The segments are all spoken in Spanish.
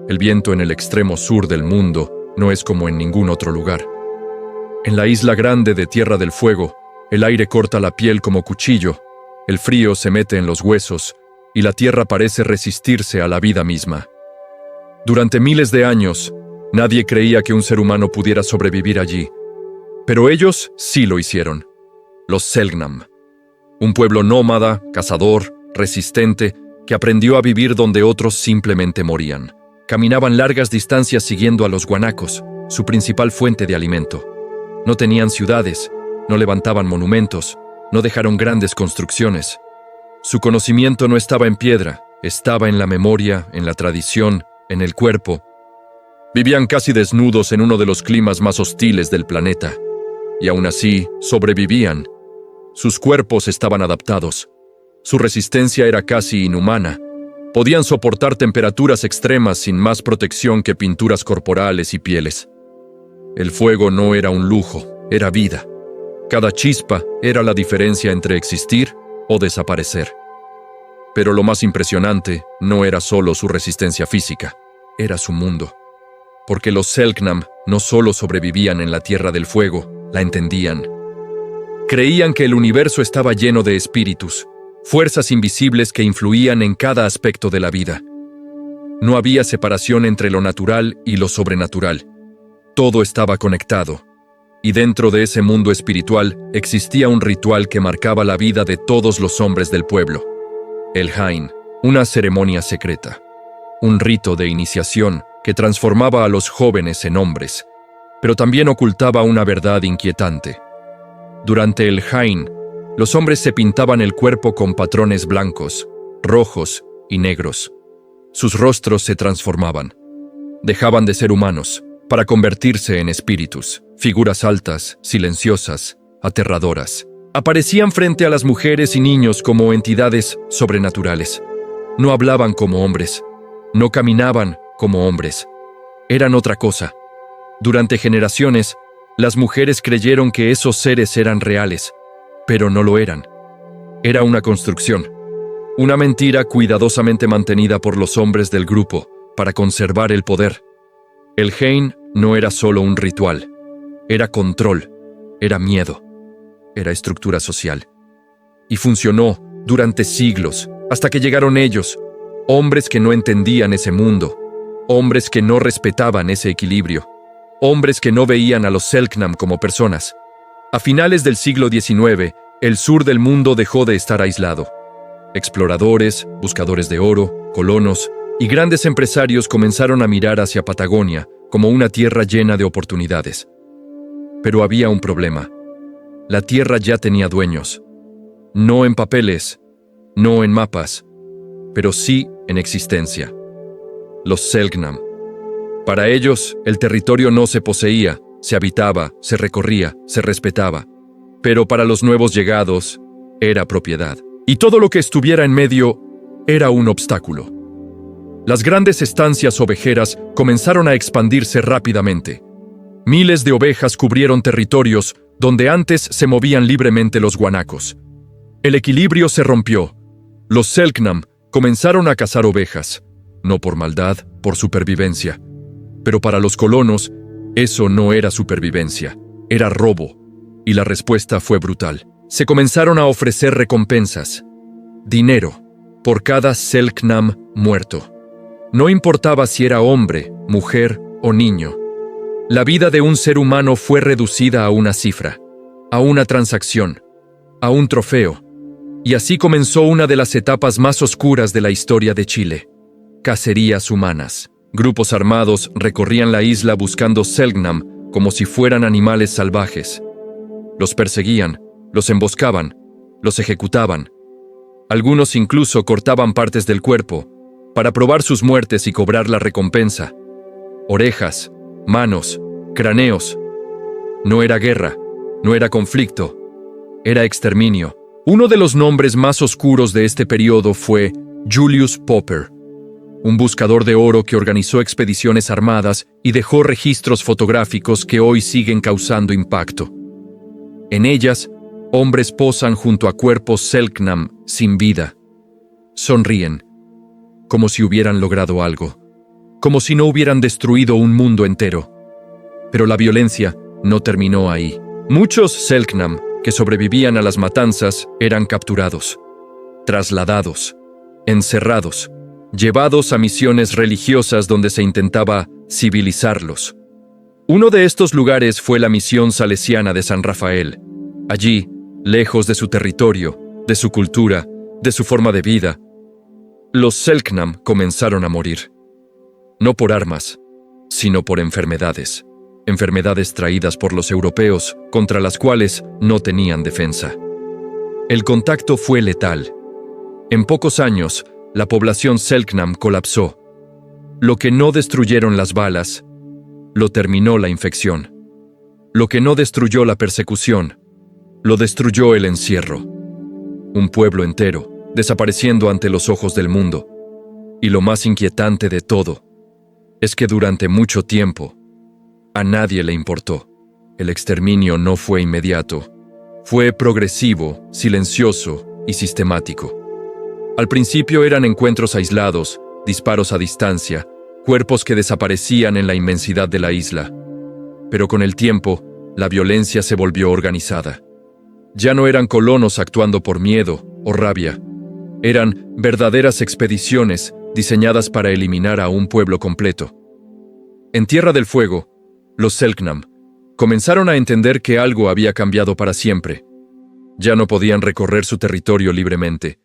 El viento en el extremo sur del mundo no es como en ningún otro lugar. En la isla grande de Tierra del Fuego, el aire corta la piel como cuchillo, el frío se mete en los huesos y la tierra parece resistirse a la vida misma. Durante miles de años, nadie creía que un ser humano pudiera sobrevivir allí, pero ellos sí lo hicieron. Los Selknam, un pueblo nómada, cazador, resistente, que aprendió a vivir donde otros simplemente morían. Caminaban largas distancias siguiendo a los guanacos, su principal fuente de alimento. No tenían ciudades, no levantaban monumentos, no dejaron grandes construcciones. Su conocimiento no estaba en piedra, estaba en la memoria, en la tradición, en el cuerpo. Vivían casi desnudos en uno de los climas más hostiles del planeta, y aún así sobrevivían. Sus cuerpos estaban adaptados. Su resistencia era casi inhumana. Podían soportar temperaturas extremas sin más protección que pinturas corporales y pieles. El fuego no era un lujo, era vida. Cada chispa era la diferencia entre existir o desaparecer. Pero lo más impresionante no era solo su resistencia física, era su mundo. Porque los Selknam no solo sobrevivían en la Tierra del Fuego, la entendían. Creían que el universo estaba lleno de espíritus, fuerzas invisibles que influían en cada aspecto de la vida. No había separación entre lo natural y lo sobrenatural. Todo estaba conectado. Y dentro de ese mundo espiritual existía un ritual que marcaba la vida de todos los hombres del pueblo. El Hain, una ceremonia secreta. Un rito de iniciación que transformaba a los jóvenes en hombres, pero también ocultaba una verdad inquietante. Durante el Hain, los hombres se pintaban el cuerpo con patrones blancos, rojos y negros. Sus rostros se transformaban. Dejaban de ser humanos para convertirse en espíritus, figuras altas, silenciosas, aterradoras. Aparecían frente a las mujeres y niños como entidades sobrenaturales. No hablaban como hombres, no caminaban como hombres. Eran otra cosa. Durante generaciones, las mujeres creyeron que esos seres eran reales, pero no lo eran. Era una construcción, una mentira cuidadosamente mantenida por los hombres del grupo para conservar el poder. El Hain no era solo un ritual, era control, era miedo, era estructura social. Y funcionó durante siglos, hasta que llegaron ellos, hombres que no entendían ese mundo, hombres que no respetaban ese equilibrio, hombres que no veían a los Selknam como personas. A finales del siglo XIX, el sur del mundo dejó de estar aislado. Exploradores, buscadores de oro, colonos y grandes empresarios comenzaron a mirar hacia Patagonia como una tierra llena de oportunidades. Pero había un problema. La tierra ya tenía dueños. No en papeles, no en mapas, pero sí en existencia. Los Selknam. Para ellos, el territorio no se poseía, se habitaba, se recorría, se respetaba. Pero para los nuevos llegados, era propiedad. Y todo lo que estuviera en medio era un obstáculo. Las grandes estancias ovejeras comenzaron a expandirse rápidamente. Miles de ovejas cubrieron territorios donde antes se movían libremente los guanacos. El equilibrio se rompió. Los Selknam comenzaron a cazar ovejas, no por maldad, por supervivencia. Pero para los colonos, eso no era supervivencia, era robo. Y la respuesta fue brutal. Se comenzaron a ofrecer recompensas. Dinero, por cada Selknam muerto. No importaba si era hombre, mujer o niño. La vida de un ser humano fue reducida a una cifra, a una transacción, a un trofeo. Y así comenzó una de las etapas más oscuras de la historia de Chile. Cacerías humanas. Grupos armados recorrían la isla buscando Selknam como si fueran animales salvajes. Los perseguían, los emboscaban, los ejecutaban. Algunos incluso cortaban partes del cuerpo para probar sus muertes y cobrar la recompensa. Orejas, manos, cráneos. No era guerra, no era conflicto, era exterminio. Uno de los nombres más oscuros de este periodo fue Julius Popper, un buscador de oro que organizó expediciones armadas y dejó registros fotográficos que hoy siguen causando impacto. En ellas, hombres posan junto a cuerpos Selknam sin vida. Sonríen, como si hubieran logrado algo. como si no hubieran destruido un mundo entero. Pero la violencia no terminó ahí. Muchos Selknam que sobrevivían a las matanzas eran capturados, trasladados, encerrados, llevados a misiones religiosas donde se intentaba civilizarlos. Uno de estos lugares fue la misión salesiana de San Rafael. Allí, lejos de su territorio, de su cultura, de su forma de vida, los Selknam comenzaron a morir. No por armas, sino por enfermedades. Enfermedades traídas por los europeos, contra las cuales no tenían defensa. El contacto fue letal. En pocos años, la población Selknam colapsó. Lo que no destruyeron las balas, lo terminó la infección. Lo que no destruyó la persecución, lo destruyó el encierro. Un pueblo entero, desapareciendo ante los ojos del mundo. Y lo más inquietante de todo, es que durante mucho tiempo, a nadie le importó. El exterminio no fue inmediato. Fue progresivo, silencioso y sistemático. Al principio eran encuentros aislados, disparos a distancia, cuerpos que desaparecían en la inmensidad de la isla. Pero con el tiempo, la violencia se volvió organizada. Ya no eran colonos actuando por miedo o rabia. Eran verdaderas expediciones diseñadas para eliminar a un pueblo completo. En Tierra del Fuego, los Selknam comenzaron a entender que algo había cambiado para siempre. Ya no podían recorrer su territorio libremente.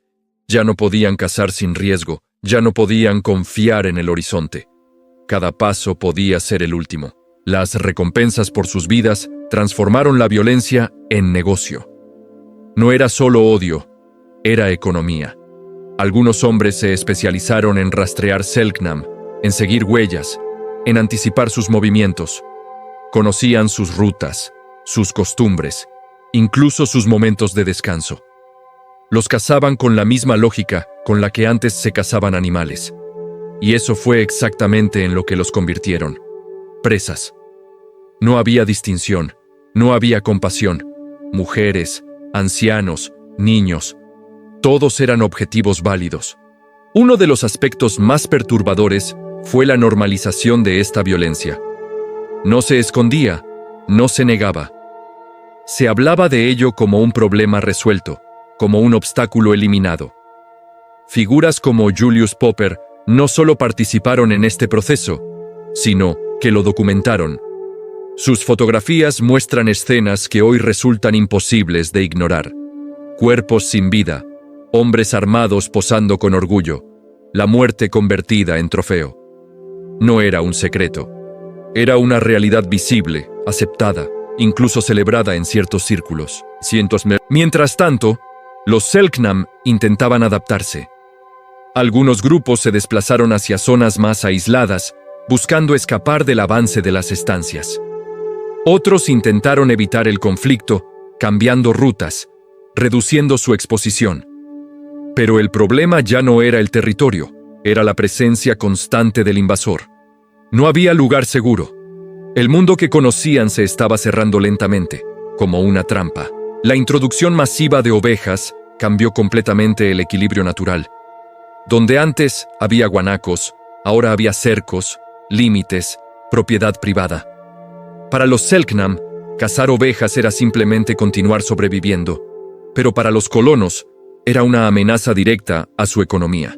Ya no podían cazar sin riesgo. Ya no podían confiar en el horizonte. Cada paso podía ser el último. Las recompensas por sus vidas transformaron la violencia en negocio. No era solo odio, era economía. Algunos hombres se especializaron en rastrear Selknam, en seguir huellas, en anticipar sus movimientos. Conocían sus rutas, sus costumbres, incluso sus momentos de descanso. Los cazaban con la misma lógica con la que antes se cazaban animales. Y eso fue exactamente en lo que los convirtieron. Presas. No había distinción, no había compasión. Mujeres, ancianos, niños, todos eran objetivos válidos. Uno de los aspectos más perturbadores fue la normalización de esta violencia. No se escondía, no se negaba. Se hablaba de ello como un problema resuelto, como un obstáculo eliminado. Figuras como Julius Popper no solo participaron en este proceso, sino que lo documentaron. Sus fotografías muestran escenas que hoy resultan imposibles de ignorar. Cuerpos sin vida, hombres armados posando con orgullo, la muerte convertida en trofeo. No era un secreto. Era una realidad visible, aceptada, incluso celebrada en ciertos círculos. Mientras tanto, los Selknam intentaban adaptarse. Algunos grupos se desplazaron hacia zonas más aisladas, buscando escapar del avance de las estancias. Otros intentaron evitar el conflicto, cambiando rutas, reduciendo su exposición. Pero el problema ya no era el territorio, era la presencia constante del invasor. No había lugar seguro. El mundo que conocían se estaba cerrando lentamente, como una trampa. La introducción masiva de ovejas cambió completamente el equilibrio natural. Donde antes había guanacos, ahora había cercos, límites, propiedad privada. Para los Selknam, cazar ovejas era simplemente continuar sobreviviendo, pero para los colonos era una amenaza directa a su economía.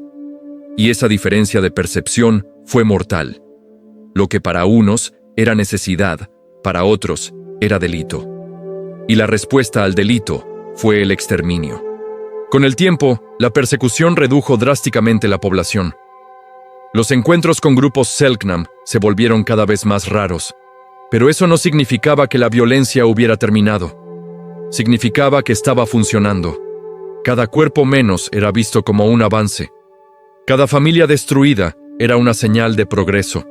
Y esa diferencia de percepción fue mortal. Lo que para unos era necesidad, para otros era delito. Y la respuesta al delito fue el exterminio. Con el tiempo, la persecución redujo drásticamente la población. Los encuentros con grupos Selknam se volvieron cada vez más raros, pero eso no significaba que la violencia hubiera terminado. Significaba que estaba funcionando. Cada cuerpo menos era visto como un avance. Cada familia destruida era una señal de progreso.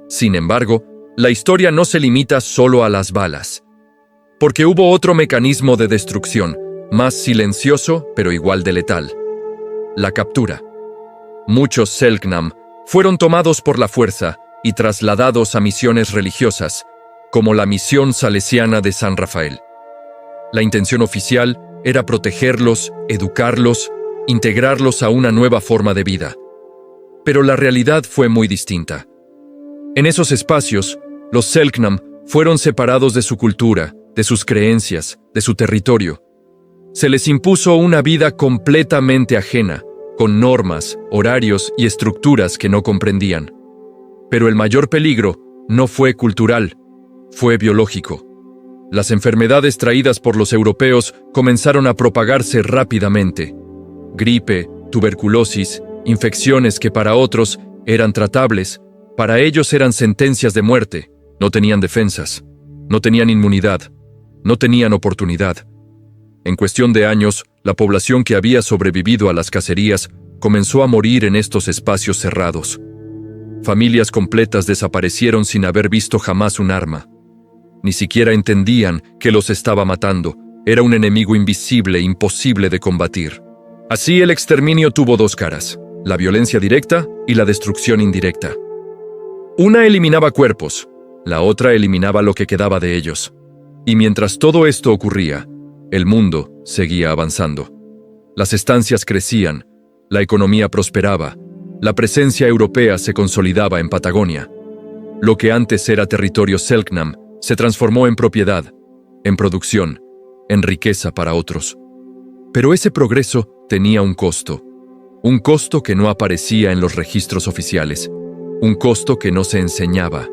Sin embargo, la historia no se limita solo a las balas, porque hubo otro mecanismo de destrucción, más silencioso pero igual de letal: la captura. Muchos Selknam fueron tomados por la fuerza y trasladados a misiones religiosas, como la misión salesiana de San Rafael. La intención oficial era protegerlos, educarlos, integrarlos a una nueva forma de vida. Pero la realidad fue muy distinta. En esos espacios, los Selknam fueron separados de su cultura, de sus creencias, de su territorio. Se les impuso una vida completamente ajena, con normas, horarios y estructuras que no comprendían. Pero el mayor peligro no fue cultural, fue biológico. Las enfermedades traídas por los europeos comenzaron a propagarse rápidamente. Gripe, tuberculosis, infecciones que para otros eran tratables, para ellos eran sentencias de muerte. No tenían defensas, no tenían inmunidad, no tenían oportunidad. En cuestión de años, la población que había sobrevivido a las cacerías comenzó a morir en estos espacios cerrados. Familias completas desaparecieron sin haber visto jamás un arma. Ni siquiera entendían que los estaba matando. Era un enemigo invisible, imposible de combatir. Así el exterminio tuvo dos caras, la violencia directa y la destrucción indirecta. Una eliminaba cuerpos, la otra eliminaba lo que quedaba de ellos. Y mientras todo esto ocurría, el mundo seguía avanzando. Las estancias crecían, la economía prosperaba, la presencia europea se consolidaba en Patagonia. Lo que antes era territorio Selknam se transformó en propiedad, en producción, en riqueza para otros. Pero ese progreso tenía un costo que no aparecía en los registros oficiales, un costo que no se enseñaba,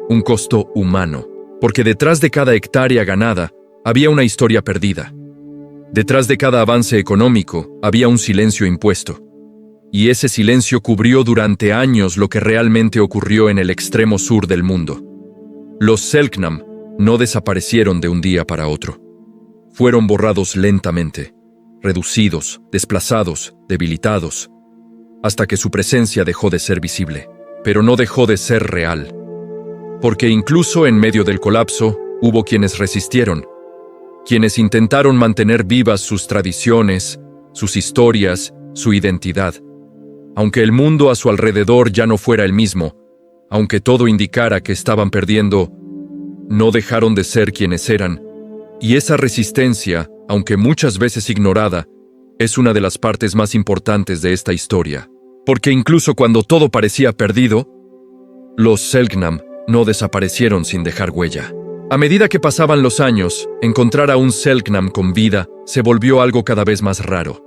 un costo humano, porque detrás de cada hectárea ganada había una historia perdida. Detrás de cada avance económico había un silencio impuesto. Y ese silencio cubrió durante años lo que realmente ocurrió en el extremo sur del mundo. Los Selknam no desaparecieron de un día para otro. Fueron borrados lentamente, reducidos, desplazados, debilitados, hasta que su presencia dejó de ser visible, pero no dejó de ser real. Porque incluso en medio del colapso, hubo quienes resistieron, quienes intentaron mantener vivas sus tradiciones, sus historias, su identidad. Aunque el mundo a su alrededor ya no fuera el mismo, aunque todo indicara que estaban perdiendo, no dejaron de ser quienes eran. Y esa resistencia, aunque muchas veces ignorada, es una de las partes más importantes de esta historia. Porque incluso cuando todo parecía perdido, los Selknam no desaparecieron sin dejar huella. A medida que pasaban los años, encontrar a un Selknam con vida se volvió algo cada vez más raro.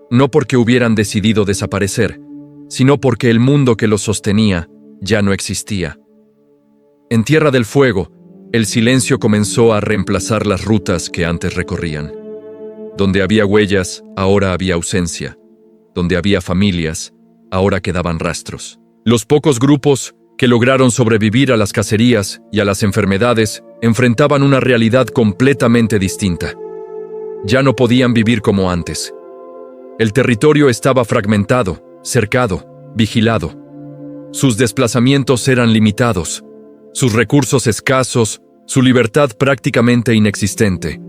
No porque hubieran decidido desaparecer, sino porque el mundo que los sostenía ya no existía. En Tierra del Fuego, el silencio comenzó a reemplazar las rutas que antes recorrían. Donde había huellas, ahora había ausencia. Donde había familias, ahora quedaban rastros. Los pocos grupos que lograron sobrevivir a las cacerías y a las enfermedades enfrentaban una realidad completamente distinta. Ya no podían vivir como antes. El territorio estaba fragmentado, cercado, vigilado. Sus desplazamientos eran limitados, sus recursos escasos, su libertad prácticamente inexistente.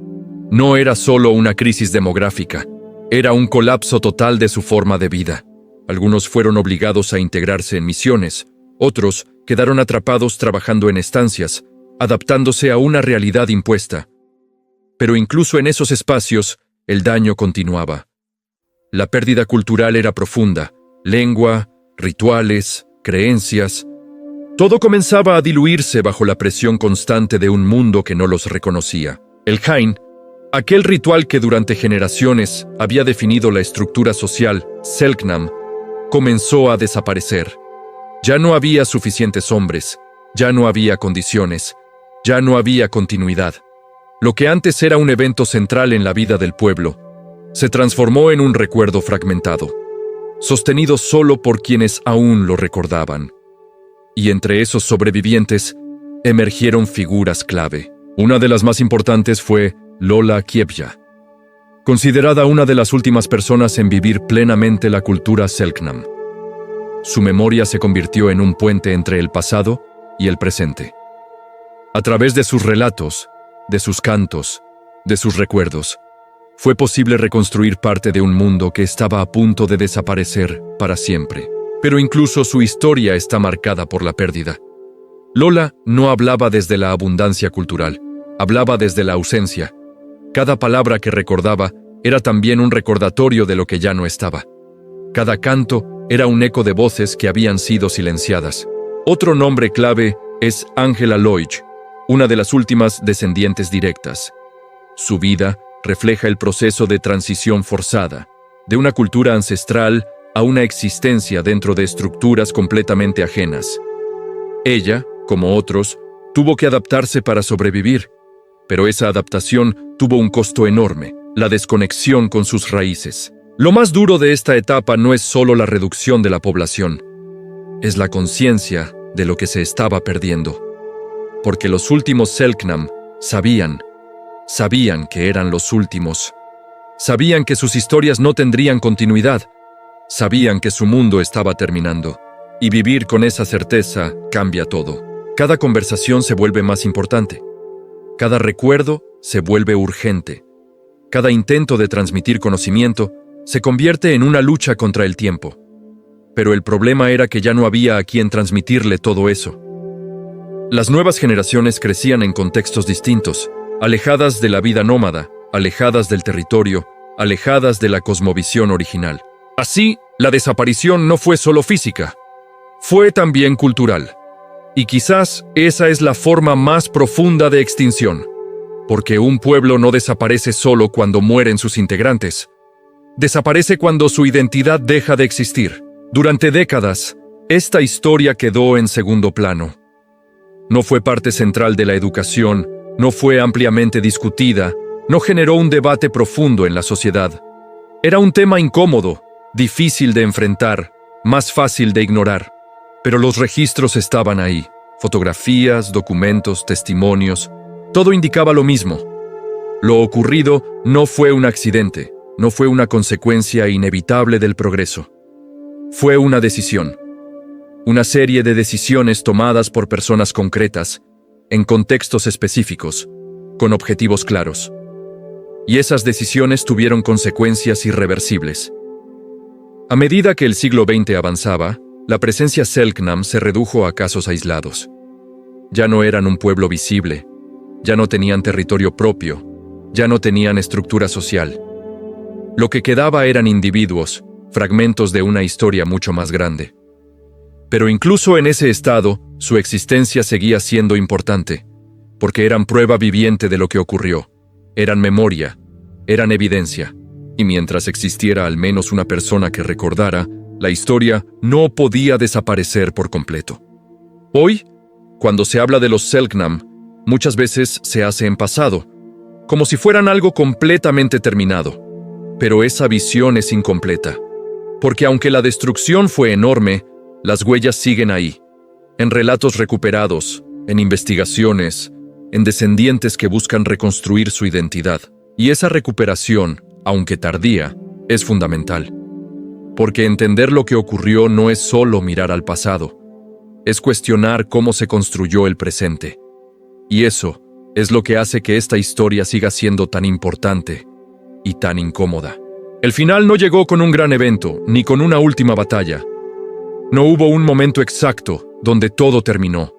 No era solo una crisis demográfica, era un colapso total de su forma de vida. Algunos fueron obligados a integrarse en misiones, otros quedaron atrapados trabajando en estancias, adaptándose a una realidad impuesta. Pero incluso en esos espacios, el daño continuaba. La pérdida cultural era profunda, lengua, rituales, creencias. Todo comenzaba a diluirse bajo la presión constante de un mundo que no los reconocía. El Hain, aquel ritual que durante generaciones había definido la estructura social, Selknam, comenzó a desaparecer. Ya no había suficientes hombres, ya no había condiciones, ya no había continuidad. Lo que antes era un evento central en la vida del pueblo, se transformó en un recuerdo fragmentado, sostenido solo por quienes aún lo recordaban. Y entre esos sobrevivientes emergieron figuras clave. Una de las más importantes fue Lola Kiebya, considerada una de las últimas personas en vivir plenamente la cultura Selknam. Su memoria se convirtió en un puente entre el pasado y el presente. A través de sus relatos, de sus cantos, de sus recuerdos, fue posible reconstruir parte de un mundo que estaba a punto de desaparecer para siempre. Pero incluso su historia está marcada por la pérdida. Lola no hablaba desde la abundancia cultural, hablaba desde la ausencia. Cada palabra que recordaba era también un recordatorio de lo que ya no estaba. Cada canto era un eco de voces que habían sido silenciadas, Otro nombre clave es Angela Lodge, una de las últimas descendientes directas. Su vida refleja el proceso de transición forzada, de una cultura ancestral a una existencia dentro de estructuras completamente ajenas. Ella, como otros, tuvo que adaptarse para sobrevivir, pero esa adaptación tuvo un costo enorme, la desconexión con sus raíces. Lo más duro de esta etapa no es solo la reducción de la población, es la conciencia de lo que se estaba perdiendo. Porque los últimos Selknam sabían que eran los últimos. Sabían que sus historias no tendrían continuidad. Sabían que su mundo estaba terminando. Y vivir con esa certeza cambia todo. Cada conversación se vuelve más importante. Cada recuerdo se vuelve urgente. Cada intento de transmitir conocimiento se convierte en una lucha contra el tiempo. Pero el problema era que ya no había a quien transmitirle todo eso. Las nuevas generaciones crecían en contextos distintos, alejadas de la vida nómada, alejadas del territorio, alejadas de la cosmovisión original. Así, la desaparición no fue solo física, fue también cultural. Y quizás esa es la forma más profunda de extinción, porque un pueblo no desaparece solo cuando mueren sus integrantes. Desaparece cuando su identidad deja de existir. Durante décadas, esta historia quedó en segundo plano. No fue parte central de la educación, no fue ampliamente discutida, no generó un debate profundo en la sociedad. Era un tema incómodo, difícil de enfrentar, más fácil de ignorar. Pero los registros estaban ahí, fotografías, documentos, testimonios, todo indicaba lo mismo. Lo ocurrido no fue un accidente, no fue una consecuencia inevitable del progreso. Fue una decisión. Una serie de decisiones tomadas por personas concretas, en contextos específicos, con objetivos claros. Y esas decisiones tuvieron consecuencias irreversibles. A medida que el siglo XX avanzaba, la presencia Selknam se redujo a casos aislados. Ya no eran un pueblo visible, ya no tenían territorio propio, ya no tenían estructura social. Lo que quedaba eran individuos, fragmentos de una historia mucho más grande. Pero incluso en ese estado, su existencia seguía siendo importante, porque eran prueba viviente de lo que ocurrió, eran memoria, eran evidencia, y mientras existiera al menos una persona que recordara, la historia no podía desaparecer por completo. Hoy, cuando se habla de los Selknam, muchas veces se hace en pasado, como si fueran algo completamente terminado. Pero esa visión es incompleta, porque aunque la destrucción fue enorme, las huellas siguen ahí, en relatos recuperados, en investigaciones, en descendientes que buscan reconstruir su identidad. Y esa recuperación, aunque tardía, es fundamental. Porque entender lo que ocurrió no es solo mirar al pasado, es cuestionar cómo se construyó el presente. Y eso es lo que hace que esta historia siga siendo tan importante y tan incómoda. El final no llegó con un gran evento, ni con una última batalla. No hubo un momento exacto donde todo terminó.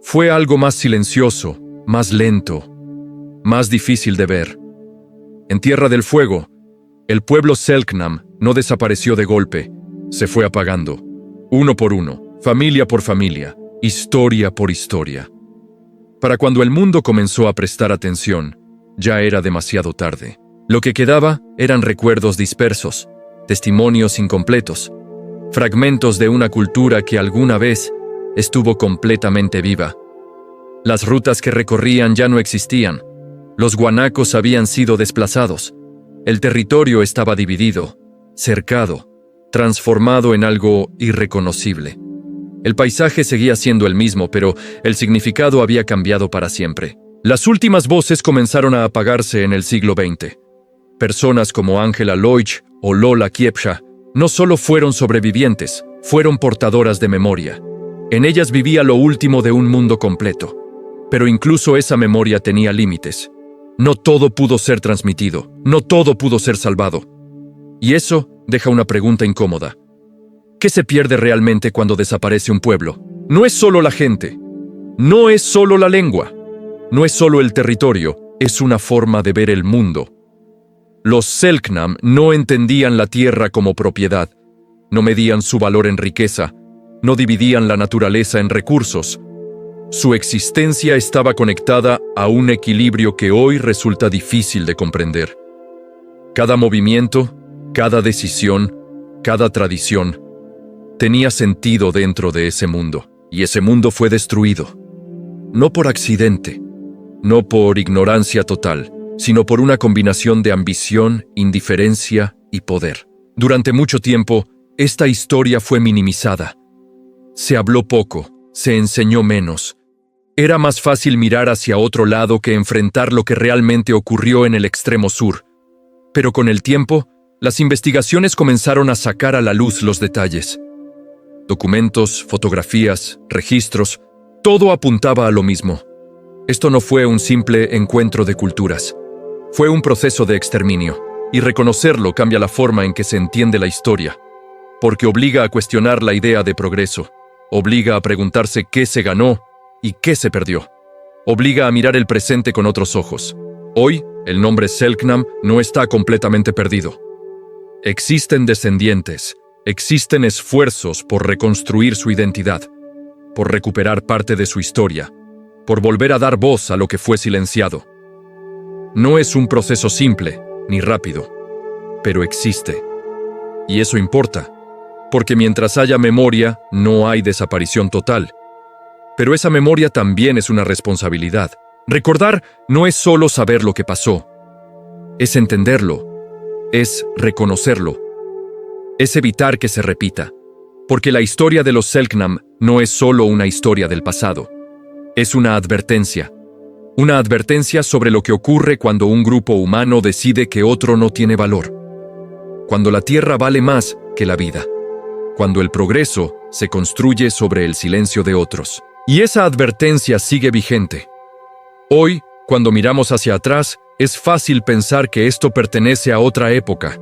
Fue algo más silencioso, más lento, más difícil de ver. En Tierra del Fuego, el pueblo Selknam no desapareció de golpe, se fue apagando, uno por uno, familia por familia, historia por historia. Para cuando el mundo comenzó a prestar atención, ya era demasiado tarde. Lo que quedaba eran recuerdos dispersos, testimonios incompletos, fragmentos de una cultura que alguna vez estuvo completamente viva. Las rutas que recorrían ya no existían, los guanacos habían sido desplazados, el territorio estaba dividido, cercado, transformado en algo irreconocible. El paisaje seguía siendo el mismo, pero el significado había cambiado para siempre. Las últimas voces comenzaron a apagarse en el siglo XX. Personas como Angela Lodge o Lola Kiepsha no solo fueron sobrevivientes, fueron portadoras de memoria. En ellas vivía lo último de un mundo completo. Pero incluso esa memoria tenía límites. No todo pudo ser transmitido, no todo pudo ser salvado. Y eso deja una pregunta incómoda. ¿Qué se pierde realmente cuando desaparece un pueblo? No es solo la gente, no es solo la lengua, no es solo el territorio, es una forma de ver el mundo. Los Selknam no entendían la tierra como propiedad, no medían su valor en riqueza, no dividían la naturaleza en recursos. Su existencia estaba conectada a un equilibrio que hoy resulta difícil de comprender. Cada movimiento, cada decisión, cada tradición, tenía sentido dentro de ese mundo, y ese mundo fue destruido. No por accidente, no por ignorancia total, sino por una combinación de ambición, indiferencia y poder. Durante mucho tiempo, esta historia fue minimizada. Se habló poco, se enseñó menos. Era más fácil mirar hacia otro lado que enfrentar lo que realmente ocurrió en el extremo sur. Pero con el tiempo, las investigaciones comenzaron a sacar a la luz los detalles. Documentos, fotografías, registros, todo apuntaba a lo mismo. Esto no fue un simple encuentro de culturas. Fue un proceso de exterminio, y reconocerlo cambia la forma en que se entiende la historia, porque obliga a cuestionar la idea de progreso, obliga a preguntarse qué se ganó y qué se perdió, obliga a mirar el presente con otros ojos. Hoy, el nombre Selknam no está completamente perdido. Existen descendientes, existen esfuerzos por reconstruir su identidad, por recuperar parte de su historia, por volver a dar voz a lo que fue silenciado. No es un proceso simple ni rápido, pero existe. Y eso importa, porque mientras haya memoria, no hay desaparición total. Pero esa memoria también es una responsabilidad. Recordar no es solo saber lo que pasó, es entenderlo, es reconocerlo, es evitar que se repita, porque la historia de los Selknam no es solo una historia del pasado, es una advertencia sobre lo que ocurre cuando un grupo humano decide que otro no tiene valor, cuando la tierra vale más que la vida, cuando el progreso se construye sobre el silencio de otros. Y esa advertencia sigue vigente. Hoy, cuando miramos hacia atrás, es fácil pensar que esto pertenece a otra época,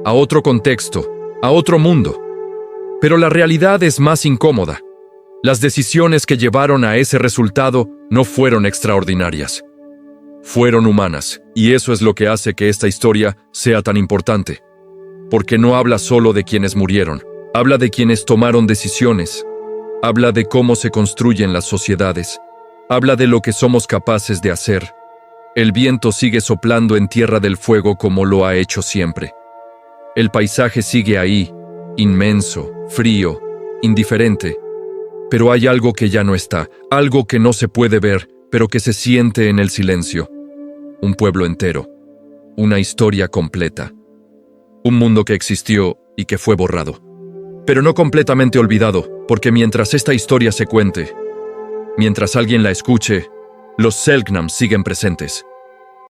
a otro contexto, a otro mundo. Pero la realidad es más incómoda. Las decisiones que llevaron a ese resultado no fueron extraordinarias. Fueron humanas, y eso es lo que hace que esta historia sea tan importante. Porque no habla solo de quienes murieron, habla de quienes tomaron decisiones, habla de cómo se construyen las sociedades, habla de lo que somos capaces de hacer. El viento sigue soplando en Tierra del Fuego como lo ha hecho siempre. El paisaje sigue ahí, inmenso, frío, indiferente. Pero hay algo que ya no está, algo que no se puede ver, pero que se siente en el silencio. Un pueblo entero, una historia completa. Un mundo que existió y que fue borrado. Pero no completamente olvidado, porque mientras esta historia se cuente, mientras alguien la escuche, los Selknam siguen presentes.